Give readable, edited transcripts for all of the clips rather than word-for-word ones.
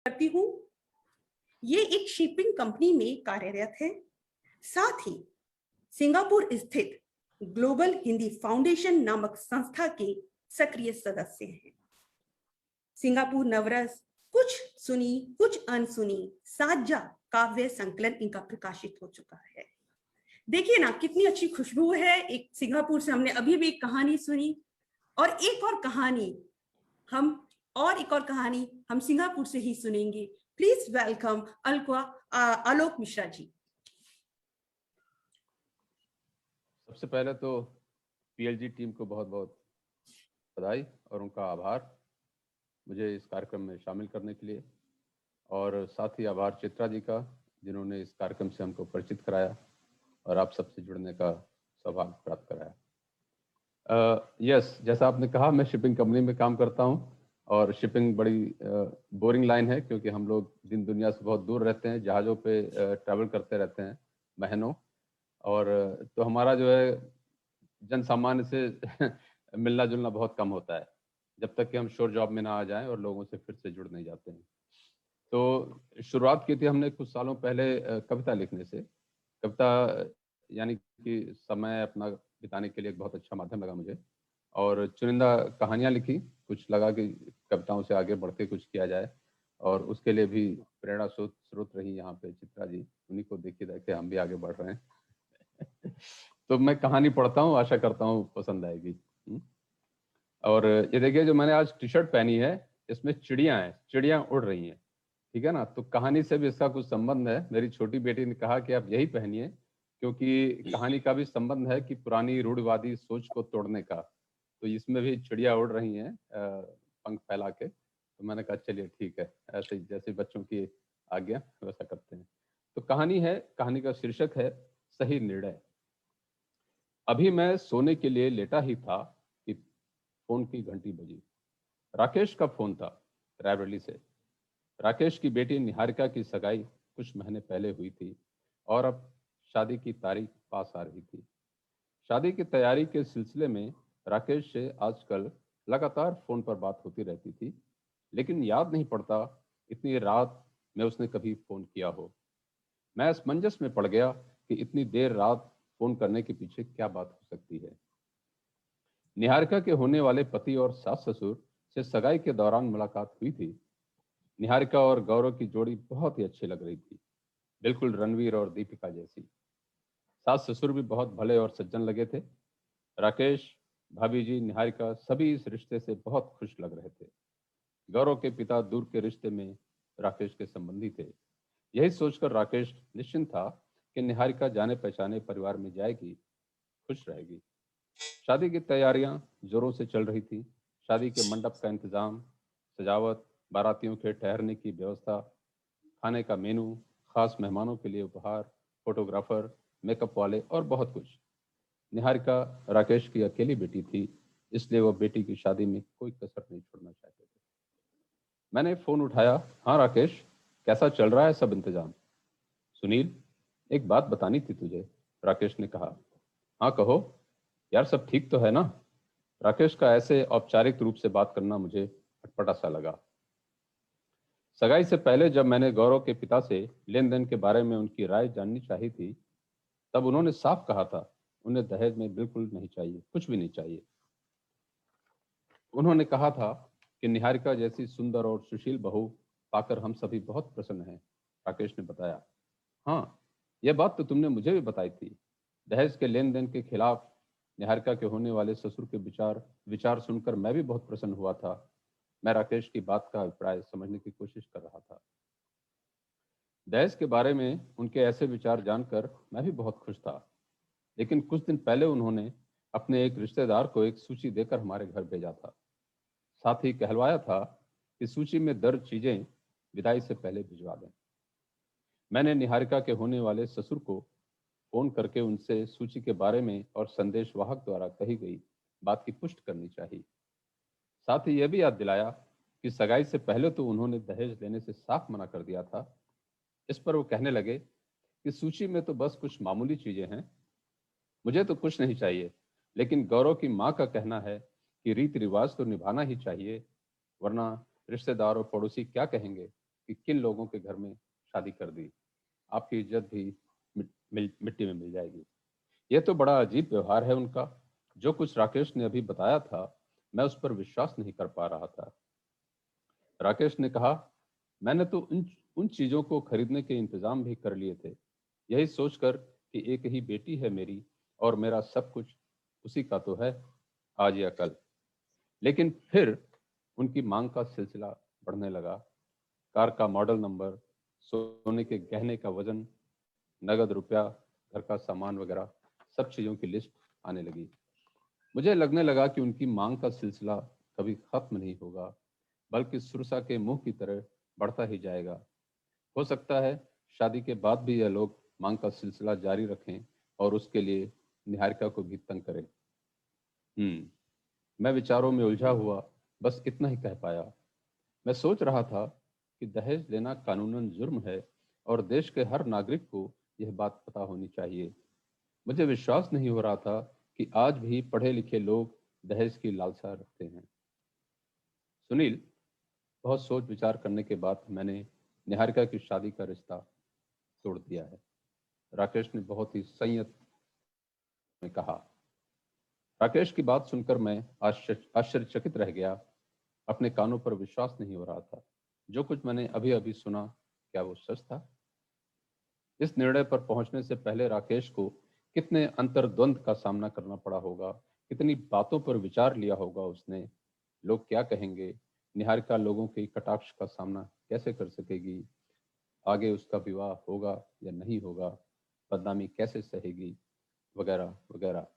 करती हूँ। ये एक शिपिंग कंपनी में कार्यरत है, साथ ही सिंगापुर स्थित ग्लोबल हिंदी फाउंडेशन नामक संस्था के सक्रिय सदस्य हैं। सिंगापुर नवरस, कुछ सुनी कुछ अनसुनी साझा काव्य संकलन इनका प्रकाशित हो चुका है। देखिए ना कितनी अच्छी खुशबू है। एक सिंगापुर से हमने अभी भी एक कहानी सुनी और एक और कहानी हम सिंगापुर से ही सुनेंगे। प्लीज वेलकम आलोक मिश्रा जी। सबसे पहले तो पीएलजी टीम को बहुत बहुत बधाई और उनका आभार मुझे इस कार्यक्रम में शामिल करने के लिए, और साथ ही आभार चित्रा जी का जिन्होंने इस कार्यक्रम से हमको परिचित कराया और आप सबसे जुड़ने का सौभाग्य प्राप्त कराया। यस, जैसा आपने कहा, मैं शिपिंग कंपनी में काम करता हूं और शिपिंग बड़ी बोरिंग लाइन है, क्योंकि हम लोग दिन दुनिया से बहुत दूर रहते हैं, जहाज़ों पे ट्रैवल करते रहते हैं महीनों, और तो हमारा जो है जन सामान्य से मिलना जुलना बहुत कम होता है जब तक कि हम श्योर जॉब में ना आ जाएं और लोगों से फिर से जुड़ नहीं जाते हैं। तो शुरुआत की थी हमने कुछ सालों पहले कविता लिखने से। कविता यानी कि समय अपना बिताने के लिए एक बहुत अच्छा माध्यम लगा मुझे, और चुनिंदा कहानियां लिखी। कुछ लगा कि कविताओं से आगे बढ़ के कुछ किया जाए, और उसके लिए भी प्रेरणा स्रोत रही यहाँ पे चित्रा जी। उन्हीं को देखे देखे हम भी आगे बढ़ रहे हैं। तो मैं कहानी पढ़ता हूँ, आशा करता हूँ पसंद आएगी। और ये देखिए जो मैंने आज टी शर्ट पहनी है, इसमें चिड़ियां हैं, चिड़ियां उड़ रही हैं, ठीक है ना। तो कहानी से भी इसका कुछ संबंध है। मेरी छोटी बेटी ने कहा कि आप यही पहनिए, क्योंकि कहानी का भी संबंध है कि पुरानी रूढ़िवादी सोच को तोड़ने का। तो इसमें भी चिड़िया उड़ रही हैं पंख फैला के। तो मैंने कहा चलिए ठीक है, ऐसे जैसे बच्चों की आज्ञा वैसा करते हैं। तो कहानी का शीर्षक है सही निर्णय। अभी मैं सोने के लिए लेटा ही था कि फोन की घंटी बजी। राकेश का फोन था, रायबरेली से। राकेश की बेटी निहारिका की सगाई कुछ महीने पहले हुई थी और अब शादी की तारीख पास आ रही थी। शादी की तैयारी के सिलसिले में राकेश से आजकल लगातार फोन पर बात होती रहती थी, लेकिन याद नहीं पड़ता इतनी रात में उसने कभी फोन किया हो। मैं असमंजस में पड़ गया कि इतनी देर रात फोन करने के पीछे क्या बात हो सकती है। निहारिका के होने वाले पति और सास ससुर से सगाई के दौरान मुलाकात हुई थी। निहारिका और गौरव की जोड़ी बहुत ही अच्छी लग रही थी, बिल्कुल रणवीर और दीपिका जैसी। सास ससुर भी बहुत भले और सज्जन लगे थे। राकेश, भाभी जी, निहारिका सभी इस रिश्ते से बहुत खुश लग रहे थे। गौरव के पिता दूर के रिश्ते में राकेश के संबंधी थे। यही सोचकर राकेश निश्चिंत था कि निहारिका जाने पहचाने परिवार में जाएगी, खुश रहेगी। शादी की तैयारियां जोरों से चल रही थी। शादी के मंडप का इंतजाम, सजावट, बारातियों के ठहरने की व्यवस्था, खाने का मेनू, खास मेहमानों के लिए उपहार, फोटोग्राफर, मेकअप वाले और बहुत कुछ। निहारिका राकेश की अकेली बेटी थी, इसलिए वो बेटी की शादी में कोई कसर नहीं छोड़ना चाहते थे। मैंने फोन उठाया। हाँ राकेश, कैसा चल रहा है सब इंतजाम? सुनील, एक बात बतानी थी तुझे, राकेश ने कहा। हाँ कहो यार, सब ठीक तो है ना? राकेश का ऐसे औपचारिक रूप से बात करना मुझे अटपटा सा लगा। सगाई से पहले जब मैंने गौरव के पिता से लेन देन के बारे में उनकी राय जाननी चाहिए थी, तब उन्होंने साफ कहा था उन्हें दहेज में बिल्कुल नहीं चाहिए, कुछ भी नहीं चाहिए। उन्होंने कहा था कि निहारिका जैसी सुंदर और सुशील बहू पाकर हम सभी बहुत प्रसन्न हैं। राकेश ने बताया। हाँ, यह बात तो तुमने मुझे भी बताई थी। दहेज के लेन देन के खिलाफ निहारिका के होने वाले ससुर के विचार सुनकर मैं भी बहुत प्रसन्न हुआ था। मैं राकेश की बात का अभिप्राय समझने की कोशिश कर रहा था। दहेज के बारे में उनके ऐसे विचार जानकर मैं भी बहुत खुश था, लेकिन कुछ दिन पहले उन्होंने अपने एक रिश्तेदार को एक सूची देकर हमारे घर भेजा था। साथ ही कहलवाया था कि सूची में दर्ज चीजें विदाई से पहले भिजवा दें। मैंने निहारिका के होने वाले ससुर को फोन करके उनसे सूची के बारे में और संदेशवाहक द्वारा कही गई बात की पुष्टि करनी चाहिए। साथ ही यह भी याद दिलाया कि सगाई से पहले तो उन्होंने दहेज लेने से साफ मना कर दिया था। इस पर वो कहने लगे कि सूची में तो बस कुछ मामूली चीजें हैं, मुझे तो कुछ नहीं चाहिए, लेकिन गौरव की माँ का कहना है कि रीति रिवाज तो निभाना ही चाहिए, वरना रिश्तेदार और पड़ोसी क्या कहेंगे। कि किन लोगों के घर में शादी कर दी, आपकी इज्जत भी मिट्टी में मिल जाएगी। यह तो बड़ा अजीब व्यवहार है उनका। जो कुछ राकेश ने अभी बताया था, मैं उस पर विश्वास नहीं कर पा रहा था। राकेश ने कहा, मैंने तो उन चीजों को खरीदने के इंतजाम भी कर लिए थे, यही सोचकर कि एक ही बेटी है मेरी और मेरा सब कुछ उसी का तो है, आज या कल। लेकिन फिर उनकी मांग का सिलसिला बढ़ने लगा। कार का मॉडल नंबर, सोने के गहने का वजन, नगद रुपया, घर का सामान वगैरह सब चीजों की लिस्ट आने लगी। मुझे लगने लगा कि उनकी मांग का सिलसिला कभी खत्म नहीं होगा, बल्कि सुरसा के मुंह की तरह बढ़ता ही जाएगा। हो सकता है शादी के बाद भी यह लोग मांग का सिलसिला जारी रखें और उसके लिए निहारिका को भी तंग करें। मैं विचारों में उलझा हुआ बस इतना ही कह पाया। मैं सोच रहा था कि दहेज लेना कानूनन जुर्म है और देश के हर नागरिक को यह बात पता होनी चाहिए। मुझे विश्वास नहीं हो रहा था कि आज भी पढ़े लिखे लोग दहेज की लालसा रखते हैं। सुनील, बहुत सोच विचार करने के बाद मैंने निहारिका की शादी का रिश्ता तोड़ दिया है, राकेश ने बहुत ही संयत में कहा। राकेश की बात सुनकर मैं आश्चर्यचकित रह गया। अपने कानों पर विश्वास नहीं हो रहा था। जो कुछ मैंने अभी अभी सुना, क्या वो सच था? इस निर्णय पर पहुंचने से पहले राकेश को कितने अंतर्द्वंद का सामना करना पड़ा होगा, कितनी बातों पर विचार लिया होगा उसने। लोग क्या कहेंगे, निहारिका लोगों के कटाक्ष का सामना कैसे कर सकेगी, आगे उसका विवाह होगा या नहीं होगा, बदनामी कैसे सहेगी, वगैरह वगैरह।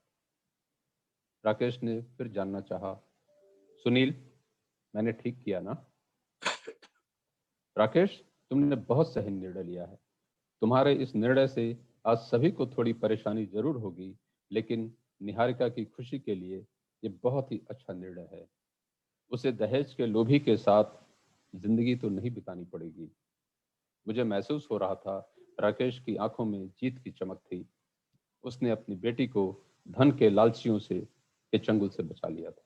राकेश ने फिर जानना चाहा, सुनील, मैंने ठीक किया ना? राकेश, तुमने बहुत सही निर्णय लिया है। तुम्हारे इस निर्णय से आज सभी को थोड़ी परेशानी जरूर होगी, लेकिन निहारिका की खुशी के लिए ये बहुत ही अच्छा निर्णय है। उसे दहेज के लोभी के साथ जिंदगी तो नहीं बितानी पड़ेगी। मुझे महसूस हो रहा था राकेश की आंखों में जीत की चमक थी। उसने अपनी बेटी को धन के लालचियों से के चंगुल से बचा लिया था।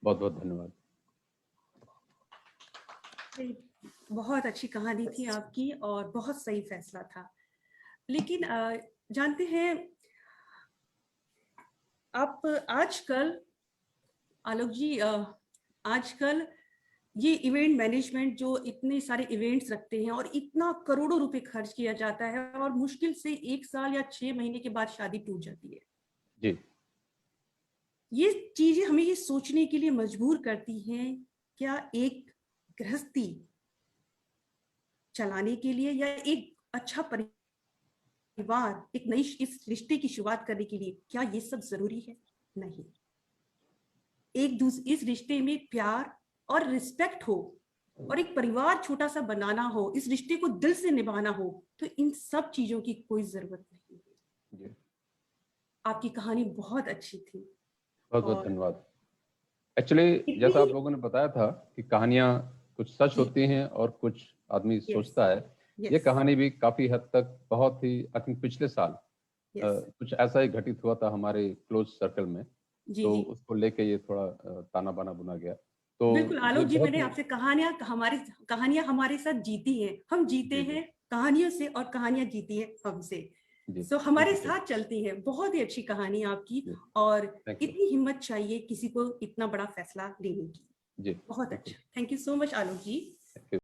बहुत बहुत धन्यवाद। बहुत अच्छी कहानी थी आपकी और बहुत सही फैसला था। लेकिन जानते हैं आप आजकल, आलोक जी, आजकल ये इवेंट मैनेजमेंट जो इतने सारे इवेंट्स रखते हैं और इतना करोड़ों रुपए खर्च किया जाता है और मुश्किल से 1 साल या 6 महीने के बाद शादी टूट जाती है जी। ये चीजें हमें ये सोचने के लिए मजबूर करती हैं, क्या एक गृहस्थी चलाने के लिए या एक अच्छा परिवार, एक नई इस रिश्ते की शुरुआत करने के लिए क्या ये सब जरूरी है? नहीं। इस रिश्ते में प्यार और रिस्पेक्ट हो और एक परिवार छोटा सा बनाना हो, इस रिश्ते को दिल से निभाना हो, तो इन सब चीजों की कोई जरूरत नहीं है। आपकी कहानी बहुत अच्छी थी। बहुत बहुत धन्यवाद। एक्चुअली जैसा आप लोगों ने बताया था कि कहानियां कुछ सच होती हैं और कुछ आदमी सोचता है। ये कहानी भी काफी हद तक बहुत ही, आई थिंक पिछले साल कुछ ऐसा ही घटित हुआ था हमारे क्लोज सर्कल में। तो उसको लेके ये थोड़ा ताना बाना बुना गया। तो बिल्कुल आलोक जी, मैंने आपसे कहानियां हमारे साथ जीती हैं, हम जीते हैं कहानियों से और कहानियां जीती हैं हमसे। सो हमारे साथ चलती है। बहुत ही अच्छी कहानी आपकी और इतनी हिम्मत चाहिए किसी को इतना बड़ा फैसला लेने की। बहुत अच्छा। Thank you so much Alok ji.